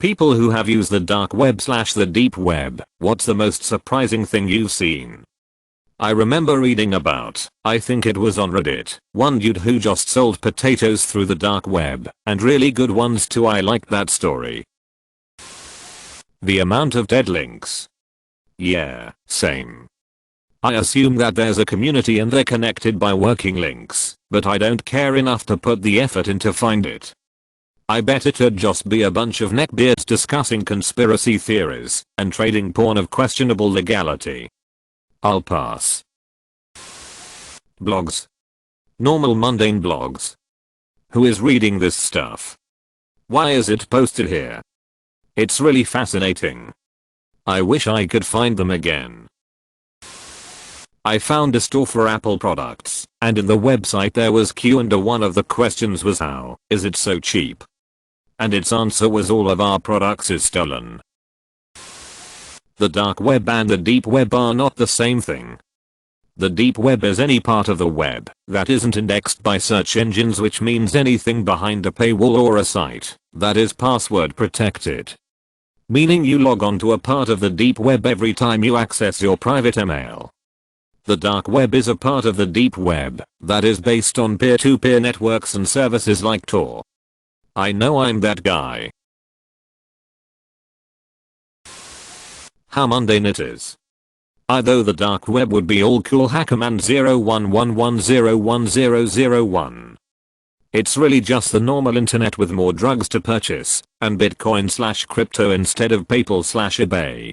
People who have used the dark web / the deep web, what's the most surprising thing you've seen? I remember reading about, I think it was on Reddit, one dude who just sold potatoes through the dark web, and really good ones too. I liked that story. The amount of dead links. Yeah, same. I assume that there's a community and they're connected by working links, but I don't care enough to put the effort in to find it. I bet it'd just be a bunch of neckbeards discussing conspiracy theories and trading porn of questionable legality. I'll pass. Blogs. Normal mundane blogs. Who is reading this stuff? Why is it posted here? It's really fascinating. I wish I could find them again. I found a store for Apple products, and in the website there was Q&A. One of the questions was, how is it so cheap? And its answer was, all of our products is stolen. The dark web and the deep web are not the same thing. The deep web is any part of the web that isn't indexed by search engines, which means anything behind a paywall or a site that is password protected. Meaning you log on to a part of the deep web every time you access your private email. The dark web is a part of the deep web that is based on peer-to-peer networks and services like Tor. I know I'm that guy. How mundane it is. Although the dark web would be all cool, Hackerman 0111010001. It's really just the normal internet with more drugs to purchase and Bitcoin / crypto instead of PayPal / eBay.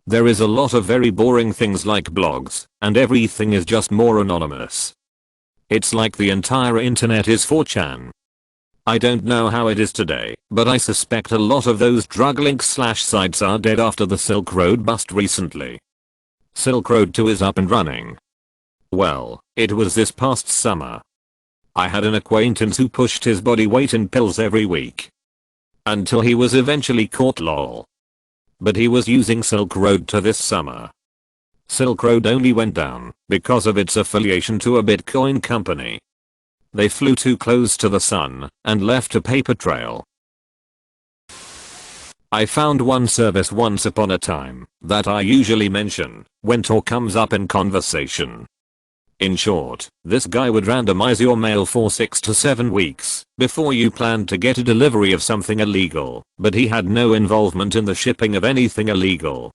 There is a lot of very boring things like blogs, and everything is just more anonymous. It's like the entire internet is 4chan. I don't know how it is today, but I suspect a lot of those drug links / sites are dead after the Silk Road bust recently. Silk Road 2 is up and running. Well, it was this past summer. I had an acquaintance who pushed his body weight in pills every week. Until he was eventually caught, lol. But he was using Silk Road 2 this summer. Silk Road only went down because of its affiliation to a Bitcoin company. They flew too close to the sun and left a paper trail. I found one service once upon a time that I usually mention when Tor comes up in conversation. In short, this guy would randomize your mail for 6 to 7 weeks before you planned to get a delivery of something illegal, but he had no involvement in the shipping of anything illegal.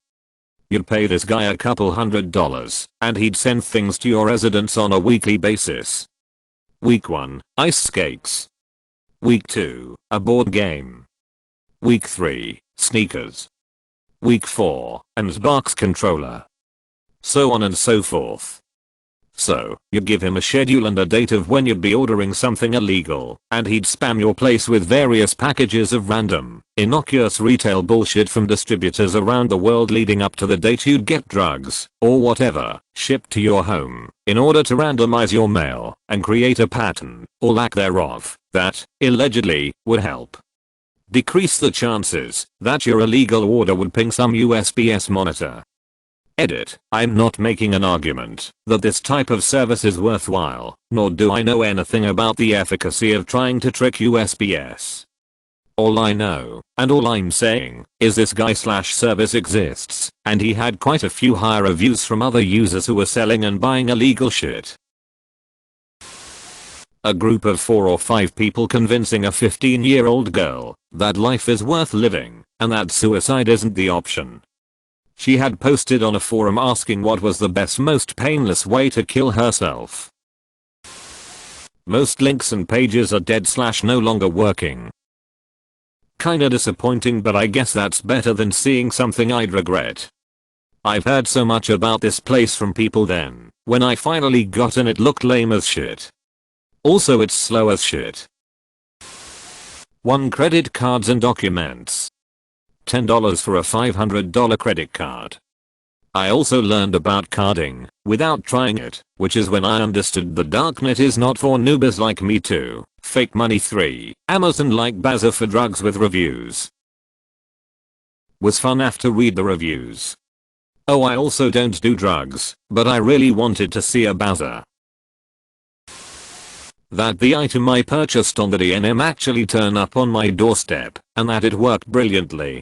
You'd pay this guy a couple $100 and he'd send things to your residence on a weekly basis. Week 1, ice skates. Week 2, a board game. Week 3, sneakers. Week 4, an Xbox controller. So on and so forth. So, you give him a schedule and a date of when you'd be ordering something illegal, and he'd spam your place with various packages of random, innocuous retail bullshit from distributors around the world leading up to the date you'd get drugs, or whatever, shipped to your home, in order to randomize your mail, and create a pattern, or lack thereof, that, allegedly, would help decrease the chances that your illegal order would ping some USPS monitor. Edit. I'm not making an argument that this type of service is worthwhile, nor do I know anything about the efficacy of trying to trick USPS. All I know, and all I'm saying, is this guy / service exists, and he had quite a few high reviews from other users who were selling and buying illegal shit. A group of 4 or 5 people convincing a 15-year-old girl that life is worth living, and that suicide isn't the option. She had posted on a forum asking what was the best, most painless way to kill herself. Most links and pages are dead / no longer working. Kinda disappointing, but I guess that's better than seeing something I'd regret. I've heard so much about this place from people, then when I finally got in it looked lame as shit. Also it's slow as shit. 1 credit cards and documents. $10 for a $500 credit card. I also learned about carding without trying it, which is when I understood the darknet is not for noobs like me too. Fake money 3. Amazon like Bazaar for drugs with reviews. Was fun after read the reviews. Oh, I also don't do drugs, but I really wanted to see a Bazaar. that the item I purchased on the DNM actually turn up on my doorstep, and that it worked brilliantly.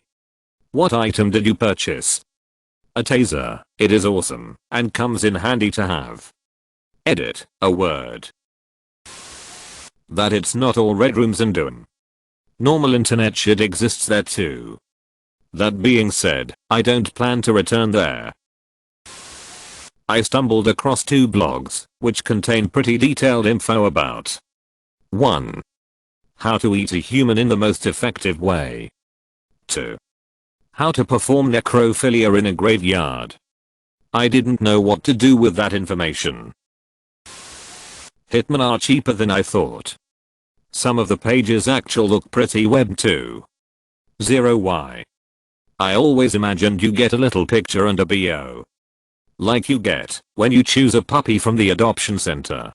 What item did you purchase? A taser. It is awesome, and comes in handy to have. Edit, a word. That it's not all red rooms and doom. Normal internet shit exists there too. That being said, I don't plan to return there. I stumbled across 2 blogs, which contain pretty detailed info about 1. How to eat a human in the most effective way. 2. How to perform necrophilia in a graveyard. I didn't know what to do with that information. Hitmen are cheaper than I thought. Some of the pages actually look pretty web too. 0 I always imagined you get a little picture and a bio. Like you get when you choose a puppy from the adoption center.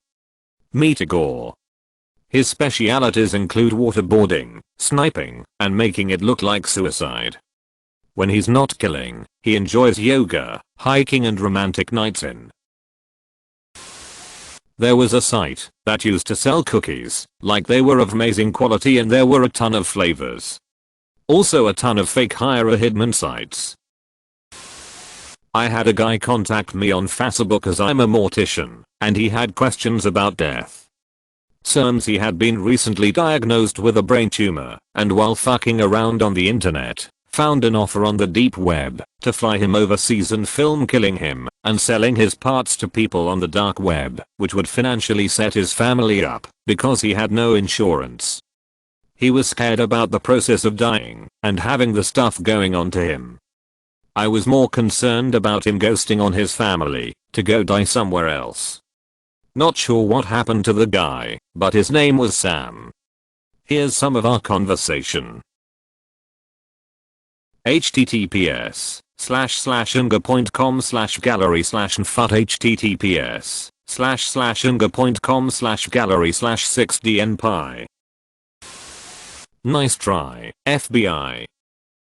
Meet Igor. His specialities include waterboarding, sniping, and making it look like suicide. When he's not killing, he enjoys yoga, hiking and romantic nights in. There was a site that used to sell cookies, like they were of amazing quality and there were a ton of flavors. Also a ton of fake hire a hitman sites. I had a guy contact me on Facebook as I'm a mortician, and he had questions about death. Seems he had been recently diagnosed with a brain tumor, and while fucking around on the internet, found an offer on the deep web to fly him overseas and film killing him and selling his parts to people on the dark web, which would financially set his family up because he had no insurance. He was scared about the process of dying and having the stuff going on to him. I was more concerned about him ghosting on his family to go die somewhere else. Not sure what happened to the guy, but his name was Sam. Here's some of our conversation. https://unga.com/gallery/nfut https://unga.com/gallery/6dnpi. Nice try, FBI.